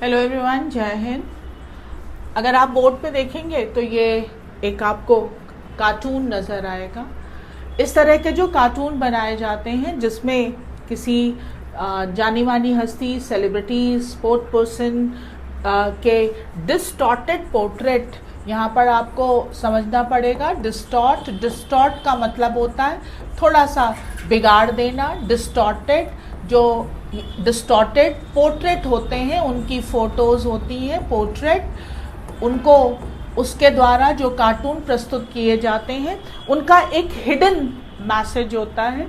Hello everyone, जय हिंद। अगर आप बोर्ड पे देखेंगे तो ये एक आपको कार्टून नज़र आएगा। इस तरह के जो कार्टून बनाए जाते हैं जिसमें किसी जानी मानी हस्ती, सेलिब्रिटी, स्पोर्ट पर्सन के डिस्टॉर्टेड पोर्ट्रेट, यहाँ पर आपको समझना पड़ेगा। डिस्टॉर्ट का मतलब होता है थोड़ा सा बिगाड़ देना। जो डिस्टॉर्टेड पोर्ट्रेट होते हैं, उनकी फ़ोटोज़ होती हैं पोर्ट्रेट, उनको उसके द्वारा जो कार्टून प्रस्तुत किए जाते हैं उनका एक हिडन मैसेज होता है।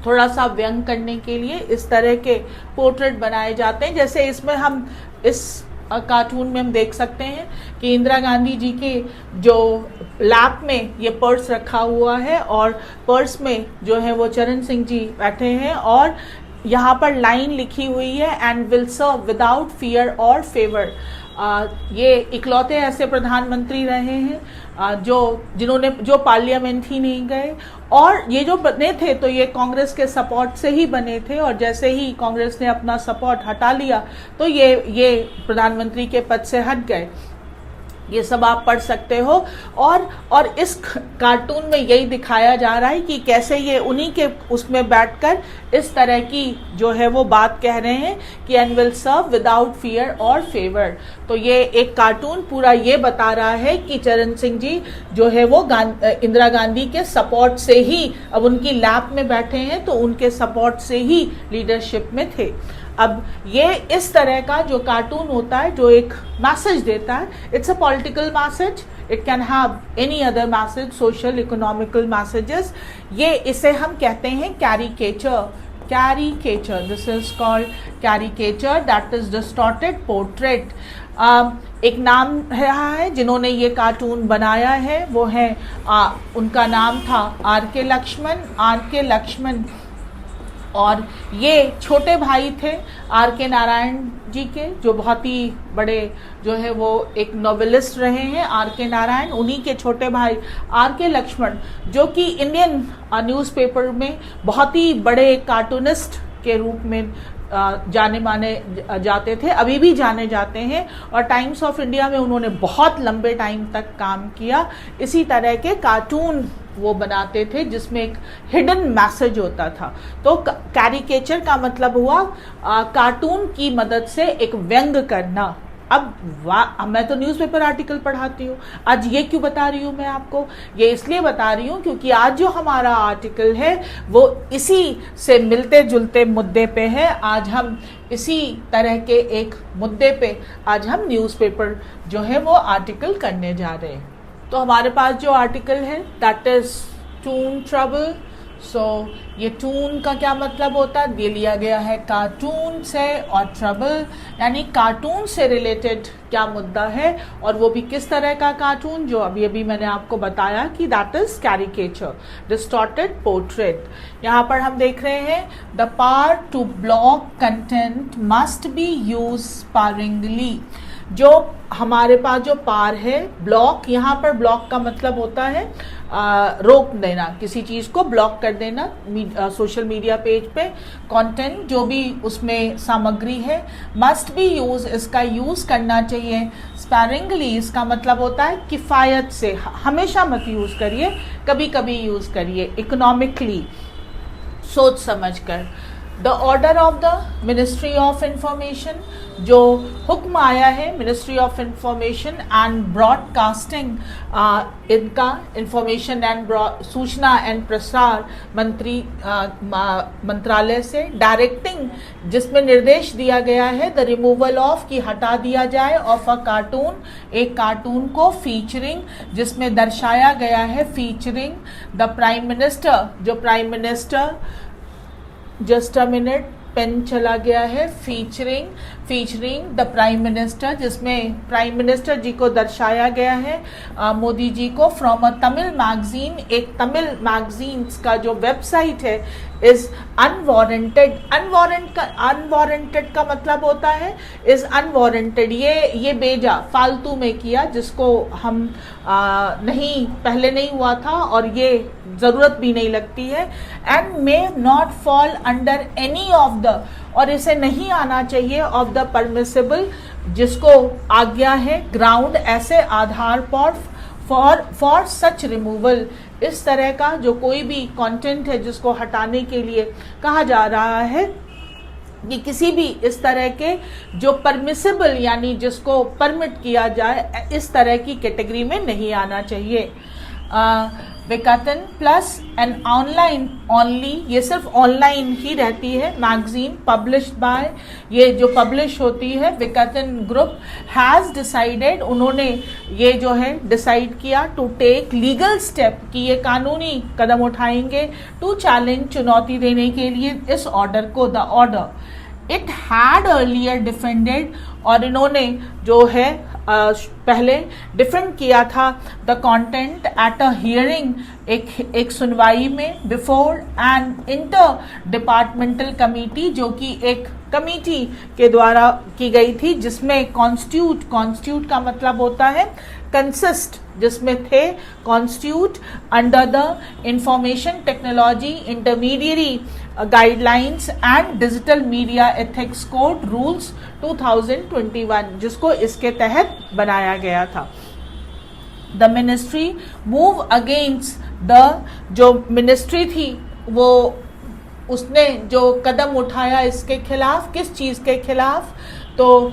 थोड़ा सा व्यंग करने के लिए इस तरह के पोर्ट्रेट बनाए जाते हैं। जैसे इसमें हम इस कार्टून में हम देख सकते हैं कि इंदिरा गांधी जी के जो लैप में ये पर्स रखा हुआ है और पर्स में जो है वो चरण सिंह जी बैठे हैं और यहाँ पर लाइन लिखी हुई है, and will serve without fear or favour. ये इकलौते ऐसे प्रधानमंत्री रहे हैं जो पार्लियामेंट ही नहीं गए, और ये जो बने थे तो ये कांग्रेस के सपोर्ट से ही बने थे, और जैसे ही कांग्रेस ने अपना सपोर्ट हटा लिया तो ये प्रधानमंत्री के पद से हट गए। ये सब आप पढ़ सकते हो। और इस कार्टून में यही दिखाया जा रहा है कि कैसे ये उन्हीं के उसमें बैठकर इस तरह की जो है वो बात कह रहे हैं कि and will serve without fear or favour. तो ये एक कार्टून पूरा ये बता रहा है कि चरण सिंह जी जो है वो इंदिरा गांधी के सपोर्ट से ही अब उनकी लैप में बैठे हैं, तो उनके सपोर्ट से ही लीडरशिप में थे। अब ये इस तरह का जो कार्टून होता है जो एक मैसेज देता है, it's a political message, it can have any other message, social economical messages. ये इसे हम कहते हैं caricature. This is called caricature, that is distorted portrait. एक नाम है जिन्होंने ये कार्टून बनाया है, वो है उनका नाम था आर के लक्ष्मण। और ये छोटे भाई थे आर के नारायण जी के, जो बहुत ही बड़े जो है वो एक नॉवेलिस्ट रहे हैं आर के नारायण। उन्हीं के छोटे भाई आर के लक्ष्मण, जो कि इंडियन न्यूज़पेपर में बहुत ही बड़े कार्टूनिस्ट के रूप में जाने माने जाते थे, अभी भी जाने जाते हैं। और टाइम्स ऑफ इंडिया में उन्होंने बहुत लंबे टाइम तक काम किया। इसी तरह के कार्टून वो बनाते थे जिसमें एक हिडन मैसेज होता था। तो कैरिकेचर का मतलब हुआ कार्टून की मदद से एक व्यंग करना। अब मैं तो न्यूज़पेपर आर्टिकल पढ़ाती हूँ, आज ये क्यों बता रही हूँ मैं आपको? ये इसलिए बता रही हूँ क्योंकि आज जो हमारा आर्टिकल है वो इसी से मिलते जुलते मुद्दे पे है। आज हम इसी तरह के एक मुद्दे पे आज हम न्यूज़पेपर जो है वो आर्टिकल करने जा रहे हैं। तो हमारे पास जो आर्टिकल है दैट इज टून ट्रबल। सो ये टून का क्या मतलब होता है? ये लिया गया है कार्टून से, और ट्रबल यानी कार्टून से रिलेटेड क्या मुद्दा है, और वो भी किस तरह का कार्टून, जो अभी अभी मैंने आपको बताया कि that is caricature, distorted portrait. यहाँ पर हम देख रहे हैं the power to block content must be use sparingly. जो हमारे पास जो पार है ब्लॉक, यहाँ पर ब्लॉक का मतलब होता है रोक देना, किसी चीज़ को ब्लॉक कर देना। सोशल मीडिया पेज पे कंटेंट जो भी उसमें सामग्री है, मस्ट बी यूज, इसका यूज़ करना चाहिए। स्पैरिंगली इसका मतलब होता है किफ़ायत से, हमेशा मत यूज़ करिए, कभी कभी यूज़ करिए। इकोनॉमिकली, सोच समझ कर। The order of the ministry of information, जो हुक्म आया है ministry of information and broadcasting, इनका इंफॉर्मेशन एंड सूचना एंड प्रसार मंत्रालय से, डायरेक्टिंग, जिसमें निर्देश दिया गया है द रिमूवल ऑफ, की हटा दिया जाए, ऑफ अ कार्टून, एक कार्टून को, फीचरिंग, जिसमें दर्शाया गया है, फीचरिंग द प्राइम मिनिस्टर, जो prime minister, just a minute, pen चला गया है, फीचरिंग द प्राइम मिनिस्टर, जिसमें प्राइम मिनिस्टर जी को दर्शाया गया है, मोदी जी को, फ्रॉम अ तमिल मैगजीन, एक तमिल मैगजीन्स का जो वेबसाइट है इज अनवारंटेड। अनवारंटेड का मतलब होता है इज अनवारंटेड, ये बेजा फालतू में किया, जिसको हम पहले नहीं हुआ था और ये ज़रूरत भी नहीं लगती है। And may not fall under any of the और इसे नहीं आना चाहिए ऑफ द परमिसिबल, जिसको आज्ञा है ग्राउंड, ऐसे आधार पर फॉर सच रिमूवल। इस तरह का जो कोई भी कंटेंट है जिसको हटाने के लिए कहा जा रहा है कि किसी भी इस तरह के जो परमिसिबल यानी जिसको परमिट किया जाए इस तरह की कैटेगरी में नहीं आना चाहिए। विकतन प्लस एन ऑनलाइन ओनली, ये सिर्फ ऑनलाइन ही रहती है मैगजीन पब्लिश्ड बाय, ये जो पब्लिश होती है विकतन ग्रुप हैज़ डिसाइडेड, उन्होंने ये जो है डिसाइड किया टू टेक लीगल स्टेप, कि ये कानूनी कदम उठाएंगे टू चैलेंज, चुनौती देने के लिए इस ऑर्डर को, the order it had earlier defended, और इन्होंने जो है पहले डिफेंड किया था the content at a hearing, एक सुनवाई में before N inter departmental committee, जो कि एक कमेटी के द्वारा की गई थी जिसमें कॉन्स्टिट्यूट का मतलब होता है कंसिस्ट, जिसमें थे constitute under the information technology intermediary guidelines and digital media ethics code rules 2021, जिसको इसके तहत बनाया गया था। The ministry move against the, जो मिनिस्ट्री थी वो उसने जो कदम उठाया इसके खिलाफ, किस चीज़ के खिलाफ, तो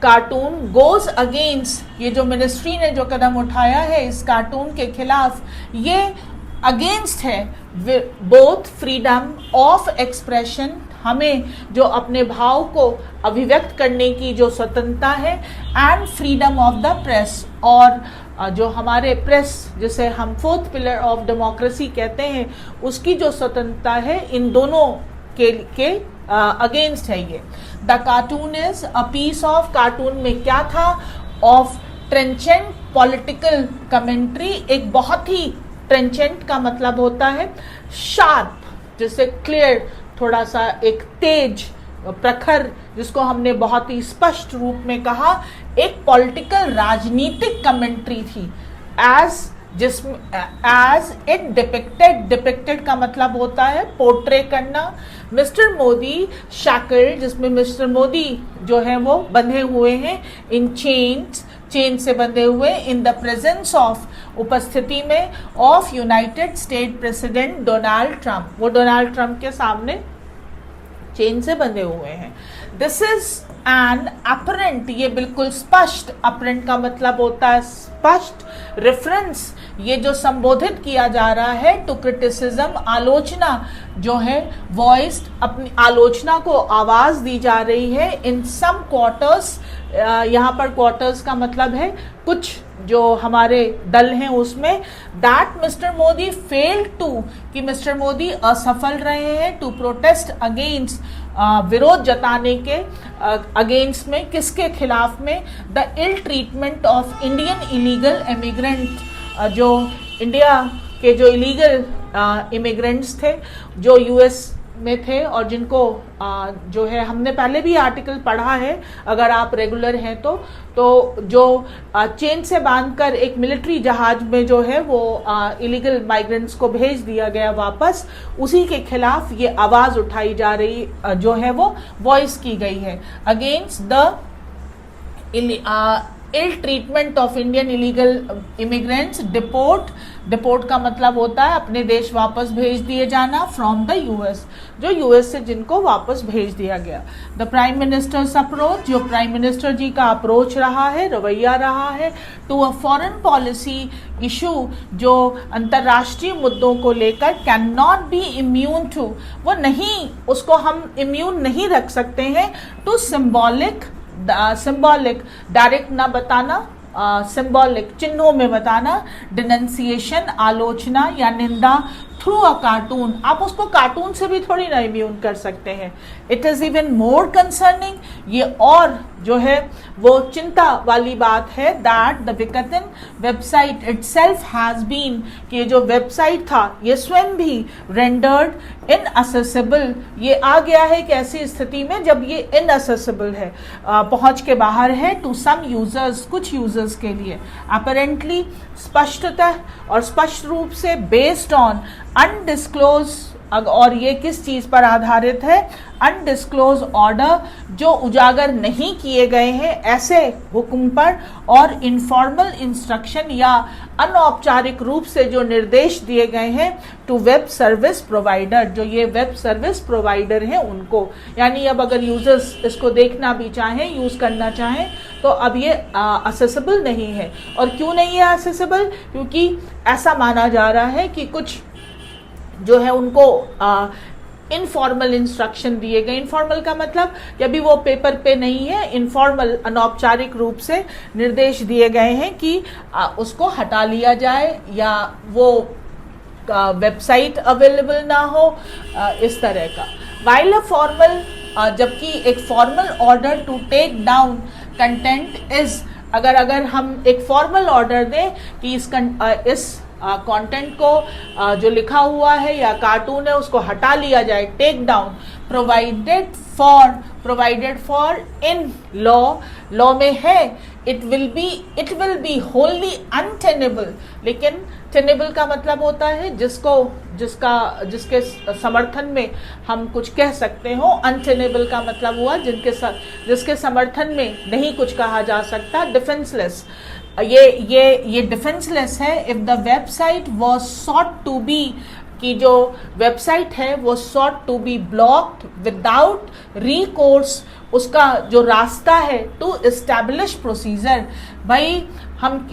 कार्टून गोज अगेंस्ट, ये जो मिनिस्ट्री ने जो कदम उठाया है इस कार्टून के खिलाफ, ये अगेंस्ट है बोथ फ्रीडम ऑफ एक्सप्रेशन, हमें जो अपने भाव को अभिव्यक्त करने की जो स्वतंत्रता है, and freedom of the press, और जो हमारे प्रेस जिसे हम फोर्थ पिलर ऑफ डेमोक्रेसी कहते हैं उसकी जो स्वतंत्रता है, इन दोनों के अगेंस्ट है ये। The cartoon is a piece of, cartoon में क्या था, ऑफ ट्रेंचेंट पॉलिटिकल कमेंट्री, एक बहुत ही, ट्रेंचेंट का मतलब होता है शार्प, जैसे क्लियर, थोड़ा सा एक तेज, प्रखर, जिसको हमने बहुत ही स्पष्ट रूप में कहा, एक पॉलिटिकल राजनीतिक कमेंट्री थी, एज इट डिपिक्टेड का मतलब होता है पोर्ट्रे करना, मिस्टर मोदी शैकल्ड, जिसमें मिस्टर मोदी जो है वो बंधे हुए हैं, इन चेन से बंधे हुए, इन द प्रेजेंस ऑफ, उपस्थिति में, of United state president Donald Trump, वो डोनाल्ड ट्रंप के सामने चेन से बंधे हुए हैं। दिस इज एन अपरेंट, ये बिल्कुल स्पष्ट, अपरेंट का मतलब होता है स्पष्ट, रेफरेंस, ये जो संबोधित किया जा रहा है टू क्रिटिसिज्म, आलोचना जो है, वॉइस्ड, अपनी आलोचना को आवाज दी जा रही है, इन सम क्वार्टर्स, यहाँ पर क्वार्टर्स का मतलब है कुछ जो हमारे दल हैं उसमें, that mister Modi fail to, कि मिस्टर मोदी असफल रहे हैं, टू प्रोटेस्ट अगेंस्ट, विरोध जताने के अगेंस्ट में, किसके खिलाफ में, the ill treatment of Indian illegal immigrant, जो इंडिया के जो इलीगल इमिग्रेंट्स थे जो यूएस में थे और जिनको जो है हमने पहले भी आर्टिकल पढ़ा है अगर आप रेगुलर हैं तो जो चेन से बांधकर एक मिलिट्री जहाज में जो है वो इलीगल माइग्रेंट्स को भेज दिया गया वापस, उसी के खिलाफ ये आवाज उठाई जा रही जो है वो वॉइस की गई है against the ill treatment of Indian illegal immigrants, deport का मतलब होता है अपने देश वापस भेज दिए जाना, फ्रॉम द यूएस, जो यूएस से जिनको वापस भेज दिया गया। द प्राइम मिनिस्टर्स अप्रोच, जो प्राइम मिनिस्टर जी का अप्रोच रहा है, रवैया रहा है, to a foreign policy issue, जो अंतर्राष्ट्रीय मुद्दों को लेकर, can not be immune to, वो नहीं, उसको हम इम्यून नहीं रख सकते हैं, टू सिंबॉलिक डायरेक्ट ना बताना, सिंबॉलिक चिन्हों में बताना, डिनंसिएशन आलोचना या निंदा, थ्रू अ कार्टून, आप उसको कार्टून से भी थोड़ी ना इम्यून कर सकते हैं। It is even more concerning, ये और जो है वो चिंता वाली बात है, that the Vikatan website itself has been, कि ये जो वेबसाइट था ये स्वयं भी रेंडर्ड इनअसेसिबल, ये आ गया है कि ऐसी स्थिति में जब ये इनअसेसिबल है, पहुंच के बाहर है, टू सम यूजर्स, कुछ यूजर्स के लिए, अपरेंटली, स्पष्टतः और स्पष्ट रूप से, बेस्ड ऑन अनडिस्क्लोज और ये किस चीज़ पर आधारित है? अनडिस्क्लोज ऑर्डर, जो उजागर नहीं किए गए हैं ऐसे हुक्म पर, और इनफॉर्मल इंस्ट्रक्शन या अनौपचारिक रूप से जो निर्देश दिए गए हैं टू वेब सर्विस प्रोवाइडर, जो ये वेब सर्विस प्रोवाइडर हैं उनको। यानी अब अगर यूजर्स इसको देखना भी चाहें, यूज़ करना चाहें, तो अब ये असेसिबल नहीं है। और क्यों नहीं है असेसिबल? क्योंकि ऐसा माना जा रहा है कि कुछ जो है उनको इनफॉर्मल इंस्ट्रक्शन दिए गए। इनफॉर्मल का मतलब कि अभी वो पेपर पे नहीं है, इनफॉर्मल अनौपचारिक रूप से निर्देश दिए गए हैं कि उसको हटा लिया जाए या वो वेबसाइट अवेलेबल ना हो, इस तरह का। वाइल अ फॉर्मल, जबकि एक formal order to take down content is, अगर हम एक फॉर्मल ऑर्डर दें कि इस कंटेंट को जो लिखा हुआ है या कार्टून है उसको हटा लिया जाए, take down, provided for in law में है, it will be wholly untenable. लेकिन टेनेबल का मतलब होता है जिसके समर्थन में हम कुछ कह सकते हो। अनटेनेबल का मतलब हुआ जिसके समर्थन में नहीं कुछ कहा जा सकता। डिफेंसलेस, ये डिफेंसलेस है। If the website was sought to be, कि जो वेबसाइट है वो sought to be blocked without recourse, उसका जो रास्ता है टू एस्टैब्लिश प्रोसीजर। भाई हम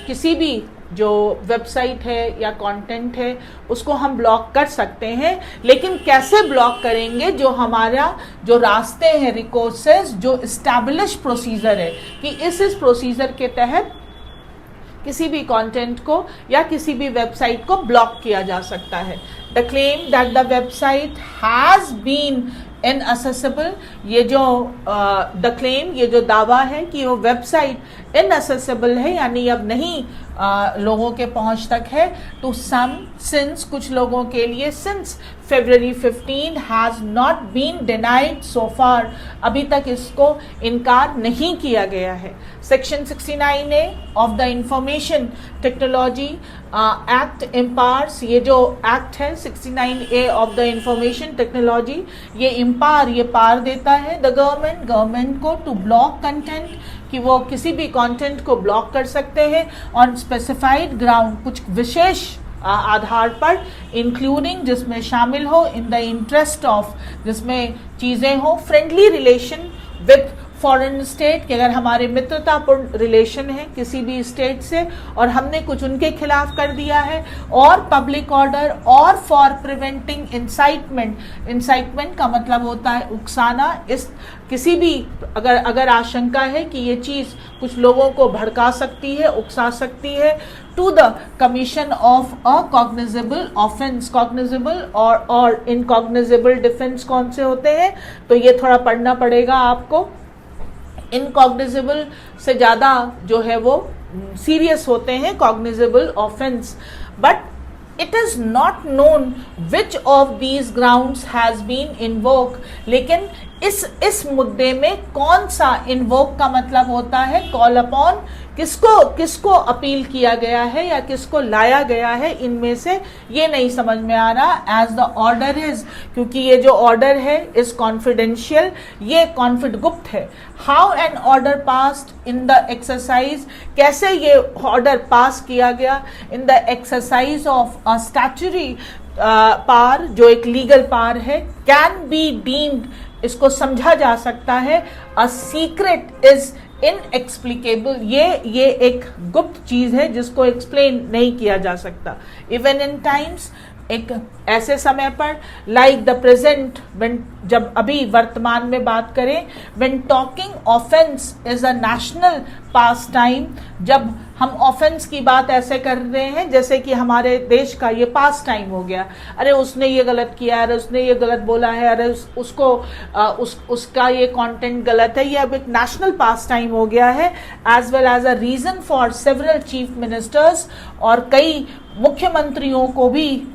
किसी भी जो वेबसाइट है या कंटेंट है उसको हम ब्लॉक कर सकते हैं, लेकिन कैसे ब्लॉक करेंगे? जो हमारा जो रास्ते हैं, रिकोर्सेज, जो एस्टैब्लिश प्रोसीजर है कि इस प्रोसीजर के तहत किसी भी कंटेंट को या किसी भी वेबसाइट को ब्लॉक किया जा सकता है। The claim that the website has been inaccessible, ये जो द क्लेम, ये जो दावा है कि वो वेबसाइट इनअसेसिबल है, यानी अब नहीं लोगों के पहुंच तक है, टू सम, सिंस, कुछ लोगों के लिए, since February 15 has not been denied so far, अभी तक इसको इनकार नहीं किया गया है। Section 69A of the information technology act empowers, ये जो एक्ट है 69A of the information technology, ये पार देता है द गवर्नमेंट को टू ब्लॉक कंटेंट, कि वो किसी भी कंटेंट को ब्लॉक कर सकते हैं ऑन स्पेसिफाइड ग्राउंड, कुछ विशेष आधार पर, इंक्लूडिंग, जिसमें शामिल हो, इन द इंटरेस्ट ऑफ, जिसमें चीज़ें हो, friendly relation with foreign state, कि अगर हमारे मित्रतापूर्ण रिलेशन है किसी भी स्टेट से और हमने कुछ उनके खिलाफ कर दिया है, और पब्लिक ऑर्डर, और फॉर प्रिवेंटिंग इंसाइटमेंट का मतलब होता है उकसाना। इस किसी भी अगर आशंका है कि ये चीज़ कुछ लोगों को भड़का सकती है, उकसा सकती है, to the commission of a cognizable offence, cognizable और इनकॉग्निजेबल डिफेंस कौन से होते हैं, तो ये थोड़ा पढ़ना पड़ेगा आपको। इनकॉग्निजेबल से ज़्यादा जो है वो सीरियस होते हैं cognizable offence, but it is not known which of these grounds has been invoke, लेकिन इस मुद्दे में कौन सा, इन्वोक का मतलब होता है कॉल अपॉन, किसको अपील किया गया है या किसको लाया गया है, इनमें से ये नहीं समझ में आ रहा। एज द ऑर्डर इज, क्योंकि ये जो ऑर्डर है इज कॉन्फिडेंशियल, ये गुप्त है। How an order passed in the exercise, कैसे ये ऑर्डर पास किया गया in the exercise of a statutory power, जो एक लीगल पार है, कैन बी डीम्ड, इसको समझा जा सकता है, अ सीक्रेट इज इनएक्सप्लिकेबल, ये एक गुप्त चीज है जिसको एक्सप्लेन नहीं किया जा सकता। इवन इन टाइम्स, एक ऐसे समय पर, लाइक द प्रेजेंट, जब अभी वर्तमान में बात करें, when talking offence is a national pass time, जब हम ऑफेंस की बात ऐसे कर रहे हैं जैसे कि हमारे देश का ये पास टाइम हो गया, अरे उसने ये गलत किया, अरे उसने ये गलत बोला है, अरे उसका ये कंटेंट गलत है, ये अब एक नेशनल पास टाइम हो गया है, as well as a reason for several chief ministers, और कई मुख्यमंत्रियों को भी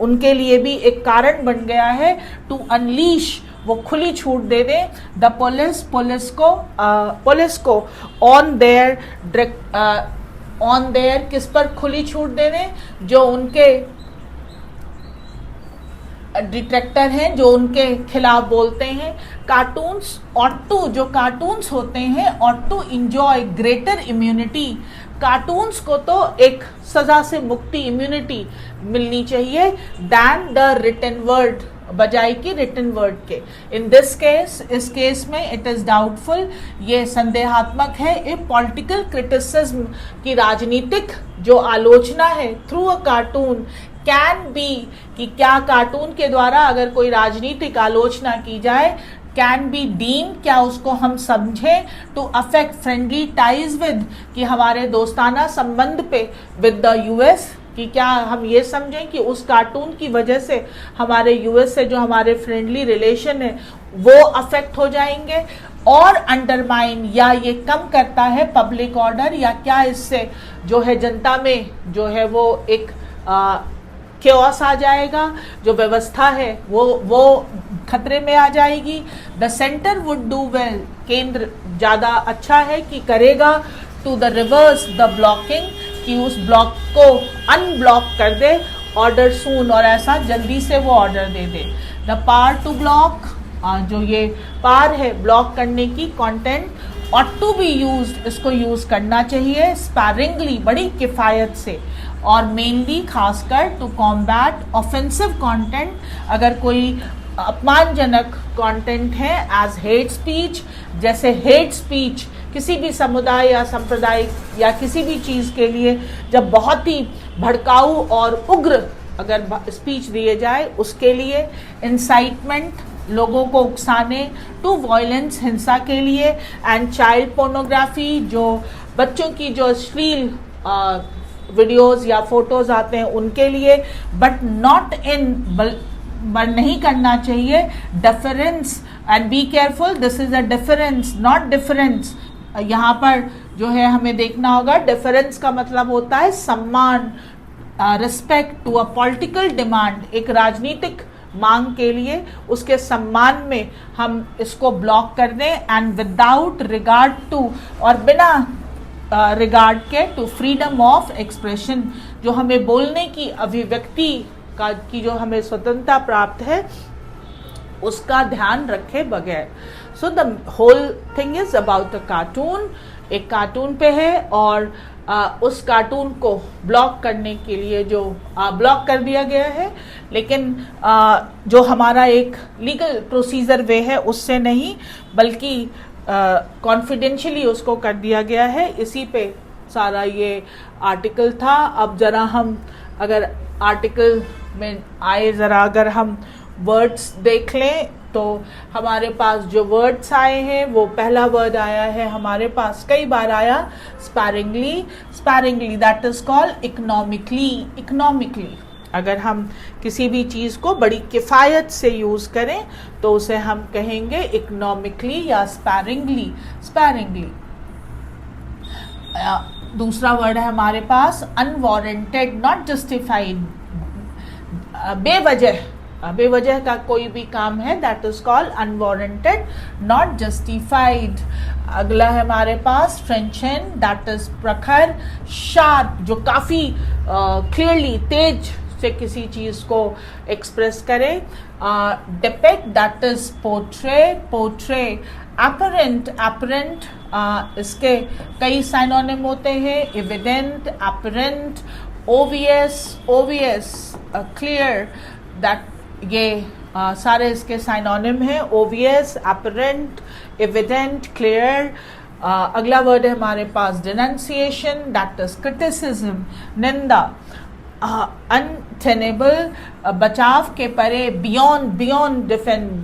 उनके लिए भी एक कारण बन गया है टू अनलीश, वो खुली छूट दे दें द पुलिस को ऑन देयर किस पर खुली छूट दे दें, जो उनके डिट्रैक्टर हैं जो उनके खिलाफ बोलते हैं। कार्टून्स ऑट टू, जो कार्टून्स होते हैं ought to enjoy greater immunity, cartoons को तो एक सजा से मुक्ति, इम्यूनिटी मिलनी चाहिए दैन द रिटन वर्ड, बजाय की रिटन वर्ड के। इन दिस केस, इस केस में इट इज डाउटफुल, ये संदेहात्मक है। ए पॉलिटिकल क्रिटिसिज्म की राजनीतिक जो आलोचना है through a cartoon can be, कि क्या कार्टून के द्वारा अगर कोई राजनीतिक आलोचना की जाए, कैन बी डीम, क्या उसको हम समझें to affect friendly ties with, कि हमारे दोस्ताना संबंध पे विद द यूएस, कि क्या हम ये समझें कि उस कार्टून की वजह से हमारे यूएस से जो हमारे फ्रेंडली रिलेशन है वो अफेक्ट हो जाएंगे, और अंडरमाइन, या ये कम करता है पब्लिक ऑर्डर, या क्या इससे जो है जनता में जो है वो एक केओस आ जाएगा, जो व्यवस्था है वो खतरे में आ जाएगी। The centre would do well, केंद्र ज़्यादा अच्छा है कि करेगा to the reverse the blocking, कि उस ब्लॉक को अनब्लॉक कर दे, ऑर्डर सून, और ऐसा जल्दी से वो ऑर्डर दे दे। द पावर टू ब्लॉक, जो ये पार है ब्लॉक करने की, content ought to be used, इसको यूज करना चाहिए स्पैरिंगली, बड़ी किफ़ायत से, और मेनली खासकर टू कॉम्बैट ऑफेंसिव कंटेंट, अगर कोई अपमानजनक कंटेंट है एज हेट स्पीच, जैसे हेट स्पीच किसी भी समुदाय या संप्रदाय या किसी भी चीज़ के लिए जब बहुत ही भड़काऊ और उग्र अगर स्पीच दिए जाए, उसके लिए इंसाइटमेंट, लोगों को उकसाने, टू वायलेंस, हिंसा के लिए, एंड चाइल्ड पोर्नोग्राफी, जो बच्चों की जो अश्लील वीडियोस या फोटोज आते हैं उनके लिए, बट नॉट इन, नहीं करना चाहिए difference, and be careful, this is a difference not difference. यहाँ पर जो है हमें देखना होगा, डिफरेंस का मतलब होता है सम्मान, respect to a political demand, एक राजनीतिक मांग के लिए उसके सम्मान में हम इसको ब्लॉक कर दें, एंड विदाउट रिगार्ड टू, और बिना रिगार्ड के टू फ्रीडम ऑफ एक्सप्रेशन, जो हमें बोलने की अभिव्यक्ति का की जो हमें स्वतंत्रता प्राप्त है उसका ध्यान रखे बगैर। So the whole thing is about the cartoon, एक कार्टून पे है, और उस कार्टून को ब्लॉक करने के लिए जो ब्लॉक कर दिया गया है, लेकिन जो हमारा एक लीगल प्रोसीजर वे है उससे नहीं, बल्कि कॉन्फिडेंशियली उसको कर दिया गया है। इसी पे सारा ये आर्टिकल था। अब जरा हम अगर आर्टिकल में आए, ज़रा अगर हम वर्ड्स देख लें तो हमारे पास जो वर्ड्स आए हैं, वो पहला वर्ड आया है हमारे पास, कई बार आया, sparingly, sparingly that is called economically, economically. अगर हम किसी भी चीज़ को बड़ी किफ़ायत से यूज़ करें तो उसे हम कहेंगे इकोनॉमिकली या स्पैरिंगली, स्पैरिंगली। दूसरा वर्ड है हमारे पास अनवारंटेड, नॉट जस्टिफाइड, बेवजह, बेवजह का कोई भी काम है, that is called unwarranted, not justified. अगला है हमारे पास फ्रेंचन, दैट इज प्रखर, शार्प, जो काफ़ी क्लियरली, तेज से किसी चीज़ को एक्सप्रेस करे, depict, that is portray, portray, apparent, apparent, इसके कई साइनोनिम होते हैं, evident, apparent, obvious, obvious, clear, that, ये सारे इसके साइनोनिम हैं, ओवियस, अपरेंट, एविडेंट, क्लियर। अगला वर्ड है हमारे पास डिनंसिएशन, दैट इज क्रिटिसिज्म, निंदा, अनटेनेबल, बचाव के परे, बियॉन्ड, बियॉन्ड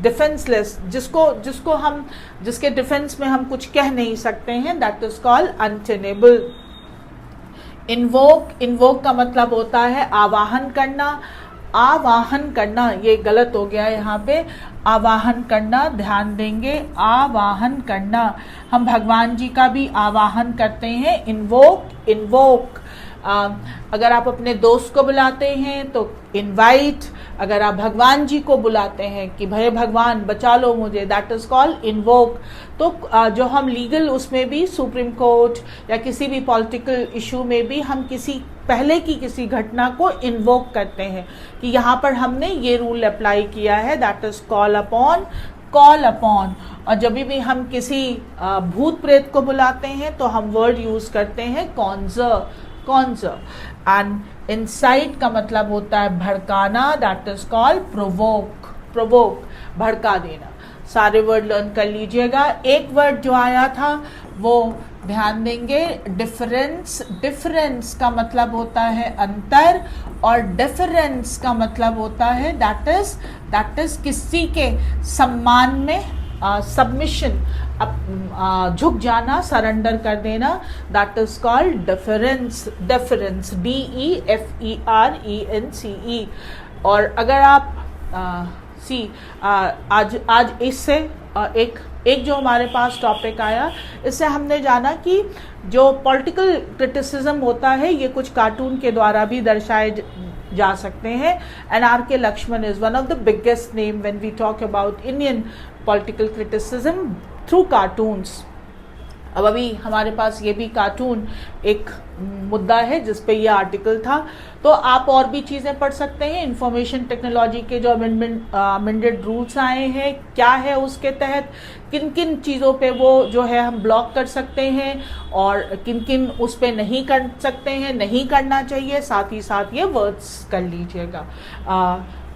डिफेंसलेस, जिसको हम, जिसके डिफेंस में हम कुछ कह नहीं सकते हैं, that is called untenable. Invoke, invoke का मतलब होता है आवाहन करना, आवाहन करना, ये गलत हो गया है यहाँ पे, आवाहन करना, ध्यान देंगे, आवाहन करना। हम भगवान जी का भी आवाहन करते हैं, इन्वोक, इन्वोक। अगर आप अपने दोस्त को बुलाते हैं तो इनवाइट, अगर आप भगवान जी को बुलाते हैं कि भय भगवान बचा लो मुझे, दैट इज कॉल्ड इन्वोक। तो जो हम लीगल उसमें भी सुप्रीम कोर्ट या किसी भी पॉलिटिकल इशू में भी हम किसी पहले की किसी घटना को इन्वोक करते हैं कि यहाँ पर हमने ये रूल अप्लाई किया है, that is call upon, call upon. और जब भी हम किसी भूत प्रेत को बुलाते हैं तो हम वर्ड यूज करते हैं कॉन्जर, कॉन्जर। एंड इंसाइट का मतलब होता है भड़काना, that is called provoke, provoke, भड़का देना। सारे वर्ड लर्न कर लीजिएगा। एक वर्ड जो आया था वो ध्यान देंगे, डिफरेंस। डिफरेंस का मतलब होता है अंतर, और डिफरेंस का मतलब होता है दैट इज किसी के सम्मान में सबमिशन, झुक जाना, सरेंडर कर देना, that is called difference. Difference, DEFERENCE। और अगर आप आज इससे एक जो हमारे पास टॉपिक आया, इससे हमने जाना कि जो पॉलिटिकल क्रिटिसिज्म होता है ये कुछ कार्टून के द्वारा भी दर्शाए जा सकते हैं। And R.K. Lakshman is one of the biggest name when we talk about Indian political criticism through cartoons। अब अभी हमारे पास ये भी कार्टून एक मुद्दा है जिस पे ये आर्टिकल था। तो आप और भी चीज़ें पढ़ सकते हैं। इंफॉर्मेशन टेक्नोलॉजी के जो अमेंडेड रूल्स आए हैं, क्या है उसके तहत, किन किन चीज़ों पे वो जो है हम ब्लॉक कर सकते हैं और किन किन उस पे नहीं कर सकते हैं, नहीं करना चाहिए। साथ ही साथ ये वर्ड्स कर लीजिएगा।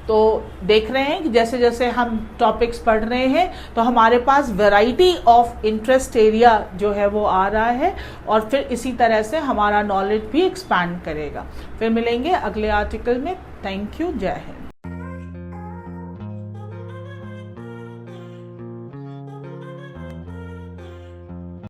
तो देख रहे हैं कि जैसे जैसे हम टॉपिक्स पढ़ रहे हैं तो हमारे पास वैरायटी ऑफ इंटरेस्ट एरिया जो है वो आ रहा है, और फिर इसी तरह से हमारा नॉलेज भी एक्सपैंड करेगा। फिर मिलेंगे अगले आर्टिकल में। थैंक यू, जय हिंद।